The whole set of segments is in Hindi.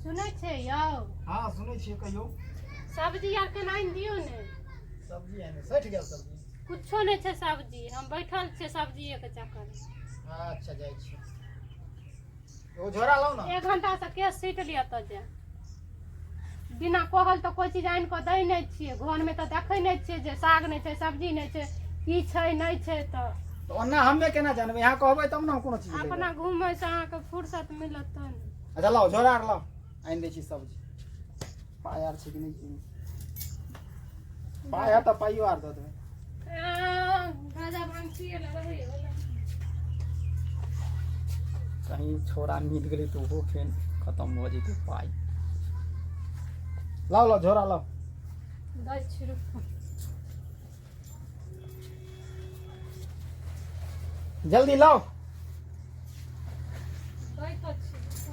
सुनै छै यौ? हाँ सुनै छियै कहियो। सब्जी आर के नाम दियौ ने। सब्जी है सठ गेल सब्जी। कुछो नहीं छै सब्जी, हम बैठल छियै सब्जी के चक्कर में। अच्छा जाइ छी। ओ झोरा लाओ ना। 1 घंटा से केस सीट लिया त जे। बिना कहल तो कोई चीज आनि के दै नहीं छियै। घर में तो देखै नहीं छियै जे साग नहीं छै, सब्जी नहीं छै, की छै नहीं छै तो ओना हमे केना जानबै? यहाँ कहबै तब ना हम कोनो चीज लेबै। अपना घूमै से अहाँ के फुर्सत मिलत त ने। अच्छा लाओ झोरा आर लाओ, आनि दै छी सब्जी। पाय आर छै कि नहीं? पाय है तो पाइयो आर दे देबै। गाजा भांग पिए ला रहै होला। कहीं छोरा मिल गई तो वो फिर खत्म हो जेतै पाई। लाओ लाओ झोरा लाओ। दै छी रुकू। जल्दी लाओ। दै त छी रुकू।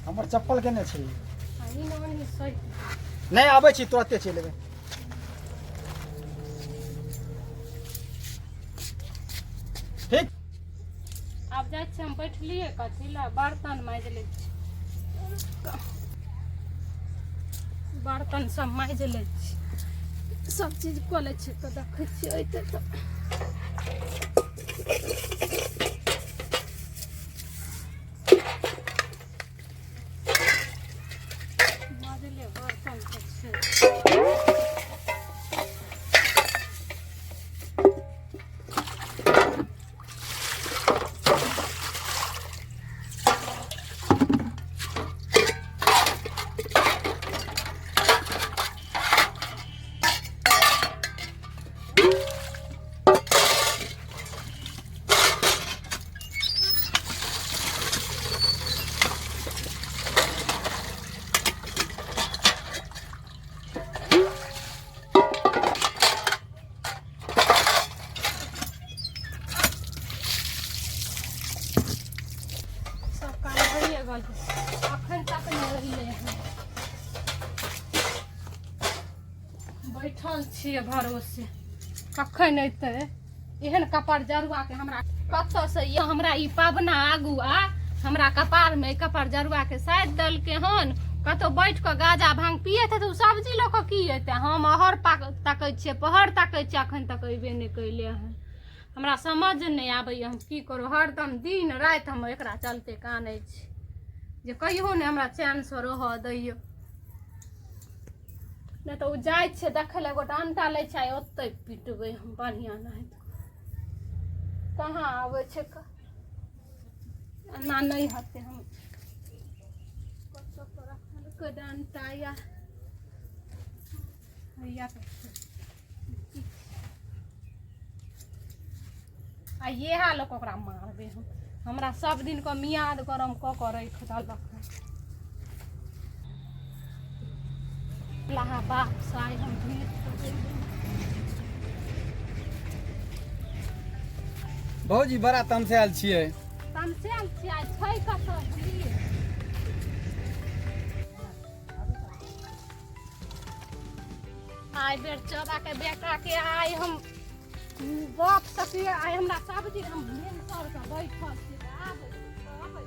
हमर चप्पल केने छै? आई नानी सही। नहीं आबै छी तुरंते चलि एबै। ठीक। आब जाइ छी हम बैठलिए कथी ला बर्तन मांज ले छी। बर्तन सब मांज ले छी। सब चीज कऽ लै छी तऽ देखै छियै अइते तऽ मांजले बर्तन सब छै। अखन तक नहीं रहिए हैं। बैठल छियै भरोसे कखन अयतै एहन कपार जरुआ के हमरा कतऽ से ये हमरा ई पाबना आगुआ हमरा कपार में कपार जरुआ के साइड देलकै हन। कतौ बैठ के गाजा भांग पियत है तो सब्जी लऽ के की एतै? हम अहर ताकै छियै, पहर ताकै छियै, अखन तक अयबे नहीं कैले हन। हमरा समझ नहीं आबैया हम की करू। हरदम दिन राति हम एकरा चलते कानै छी जे कहियो ने हमरा चैन से रह दैयो। नहीं तो जाय छे देखे ला एगो डंटा ले छै ओते पिटबै हम बढ़िया नहीं तो कहाँ आवे छे का ना नहीं हते हम कतो पर रखल के डंटा या आ ये हाल ओकरा मारबे हम। हमरा सब दिन को मियाद गरम क के रख देलक लाहा बाप साई हम भौजी बड़ा तमसायल छियै। तमसायल छियै आज छै कतऽ बुझलिए। आइ बेर चौबा के बेटा के आइ हम बाप सकी आइ हमरा सब्जी हम भेंसर के बैठल छी आबै आबै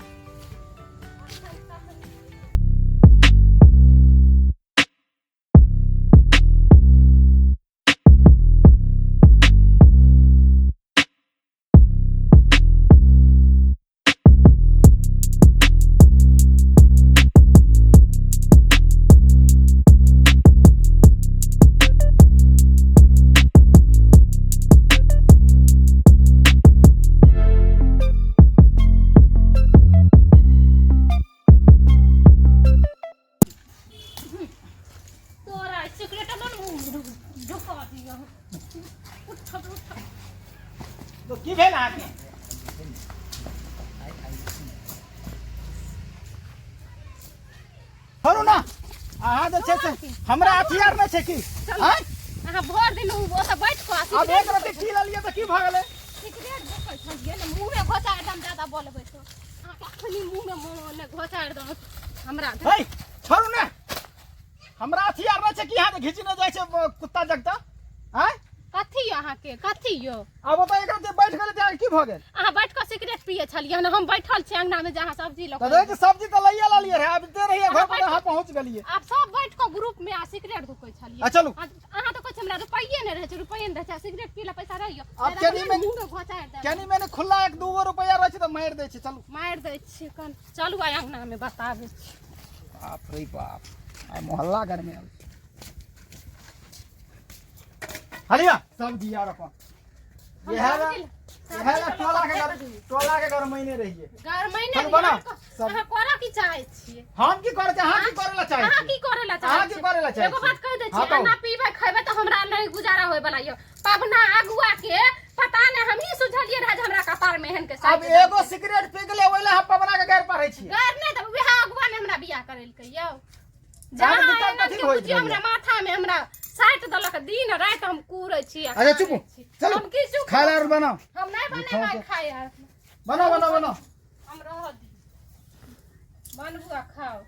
तो की भेल आके? हरु ना अहाँ जे छै से हमरा हथियार में छै की? हां अहाँ भर दिन ओ सब बैठ को अब एक रति पी लेलिए त की भ गेलै? सिगरेट भोकै छ गेल मुंह में घोचा एकदम ज्यादा बोलबै तो अहाँ कखनी मुंह में मोने घोचा एकदम हमरा हे छोड़ू ना हमरा हथियार में छै की? यहाँ घिचने जाय छै कुत्ता जगता हैं? कथी कथी अहाँ के कथी यो अब तो एकरा जे बैठ गेल त की भ गेल अहाँ बैठ के सिगरेट पिए छलिए न हम बैठल छी अंगना में जहाँ सब्जी त देख सब्जी त लइया ला लिए रे अब दे रही घर पर हां पहुंच गेलिए आप सब बैठ के ग्रुप में आ सिगरेट धुकै छलिए चलू अहाँ तो कुछ हमरा रुपये नहीं रहे रुपये नहीं रहे सिगरेट पीला पैसा रहियो अब केनी में मुंह घोचाड़ दे केनी मैंने खुला 1-2 रुपया रहे त मार दे छी चलू मार दे छी कन चलू आ अंगना में बताबे छी बाप रे बाप आ मोहल्ला घर में हलिया सब्जी यार अपन ये है टोला के घर महीने रहिए घर महीने बना अहाँ कोरा की चाहे छी हम की करे हां की करेला चाहे अहाँ की करेला चाहे हां की करेला चाहे एगो बात कह दे छी खाना पीबे खइबे त हमरा नहीं गुजारा होय वाला यो पबना अगुआ के पता नहीं हम ही सुझलिए रह हमरा कपार में हन के अब एगो सिगरेट पी गेले ओइला हम पबना के घर पर छी घर नहीं त बियाह अगुआ ने हमरा बियाह करेल कहियो जहां कथि होय छै हमरा माथा में हमरा साइट दलक दिन रात हम कूरै छी अरे चुप चलो हम की चुप खा यार बनाओ हम नहीं बने खाए यार बनाओ हम रह दी बनबुआ खाओ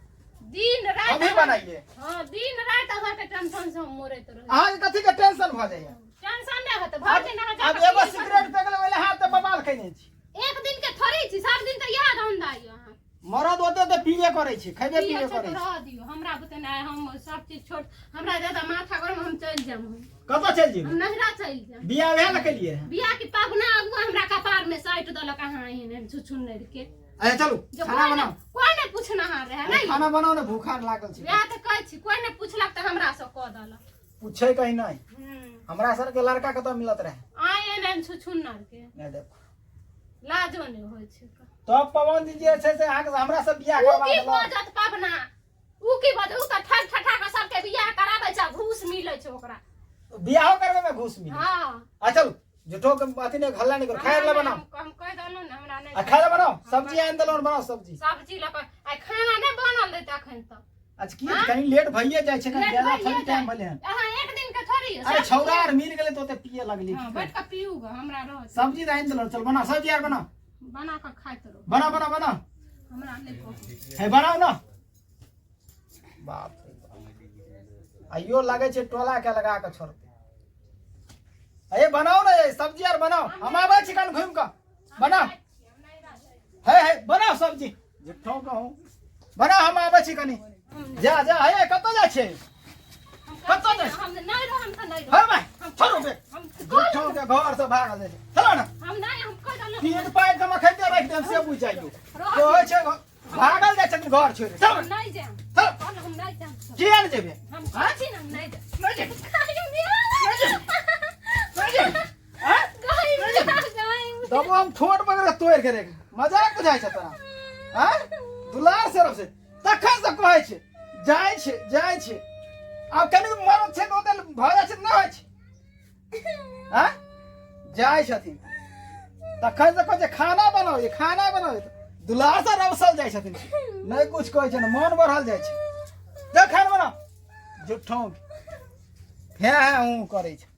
दिन रात अभी बनाइए हां दिन रात अहाँ के टेंशन से हम मोरैत रह अहाँ कथि के टेंशन भ जाइए टेंशन नहीं होत भर दिन अहाँ अब एगो सिगरेट पे गेले ओइला हाथ त बबाल खइने छी एक दिन के थोड़ी छी सब दिन त याद धंधा आइयो अहाँ मरद होते त पीबे करे छी खइबे पीबे करे छी रह दियो हमरा बते ना हम सब चीज छोड़ हमरा ज्यादा माथा गरम हम चल जाम कत चल जी हम नहरा चल जाम बियाह भेल के लिए बियाह के पाबना अगुआ हमरा कपार में साइट दलक अहाँ एहन छुछुन नर के अरे चलू खाना बनाओ कोई नहीं पूछना हां रहे नहीं खाना बनाओ ना भूखा लागल छी बियाह त कहै छी कोई नहीं पूछलक त हमरा से क दलक पूछे कहीं नहीं हमरा सर के लड़का के तो मिलत रहे आए एहन छुछुन नर के नहीं देखो लाजो नहीं होय छै तो पवन जी जे छै से हमरा सब बियाह करवा की बजत पाबना उ की बजत उ त ठक ठठा के सबके बियाह कराबै छै घूस मिलै छै ओकरा बियाह करबे में घूस मिले हां आ चलू झूठो के अथी ने हल्ला नहीं करो खाए ला बनाओ हम कह दलो ना हमरा नहीं आ खाए ला बनाओ सब्जी आन दलो बनाओ सब्जी लक आ खाना नहीं बनल रहे तखन त आज की कहीं लेट भइए जाय छै ना ज्यादा थोड़ी टाइम भले हन अहाँ एक दिन के थोड़ी अरे छौरा आर मिल गेले तो ओते पिए लगली हां बैठ के पीऊगा हमरा रह सब्जी आन दलो चल बना सब्जी यार बनाओ बना के खाइत रहो बना हमरा नहीं को है बनाओ ना बाप रे बाप आइयो लागे छै टोला के लगा के छोड़ते अरे बनाओ ना ये सब्जी यार बनाओ हम आबै छी कन घूम के बनाओ है बनाओ सब्जी झूठो कहूं बनाओ हम आबै छी कनी जा है कत जा छै कत जा हम नहीं रह हम त नहीं हर भाई छोड़ो बे झूठो के घर से भागल दे चलो ना हम नहीं हम कह दलो तीन पाई के मखैते रख देम से बुझ जाइयो तो होय छै भागल जाय छथिन घर छोड़ चलो नहीं जाम चलो हम नहीं जाम किया नहीं जेबे हम काची ना नहीं जाम नहीं जेबे तब हम छोट बगैर तोड़ के रेख मजाक बुझाय छ तोरा हां दुलार से रब से तखन से कहै छै जाय छै अब कनी मरद छै तो ओते भ जाय छै ना होय छै हां जाय छथिन तखन से कहै छै खाना बनाओ दुलार से रवसल जाय छथिन नहीं कुछ कहै छै ना मन बढ़ल जाय छै देख खाना बनाओ झूठो है हूं करै छै